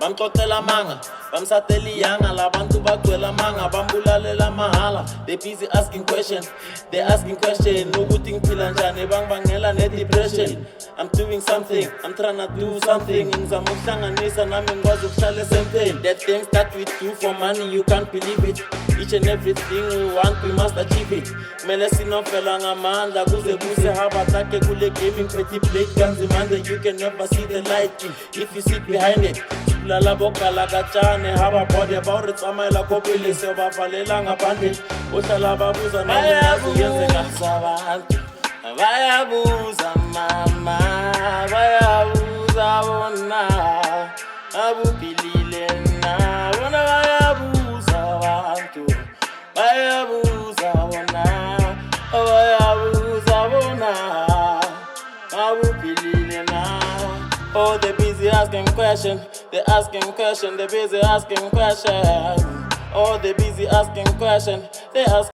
bamxoxela manga, bamsatela iyanga, labantu bagcwela manga, bambulalela mahala. They busy asking question, they asking question, ukuthi ngiphila njani bangibangela ne-depression. I'm doing something, I'm trying to do something, ngizama ukuhlanganisa nami ngikwazi ukuhlala esenteni. The things that we do for money, you can't believe it. Each and everything we want, we must achieve it. Kumele sinofela ngamandla kuze kuse habatakhe kule gaming petty plate kanzimande. You can never see the light if you sit behind it. Lala bokala kachane haba body about it tsamayela kopile se bavalela ngaphandle. Ohlala babuza nami yenzeka sabantu. Bayabuza mama, bayabuza bona, abuphilile na, bona bayabuza abantu, bayabuza bona, bayabuza bona, abuphilile na. Oh, they busy asking question, they asking question, they busy asking question. Oh, they busy asking question, they ask.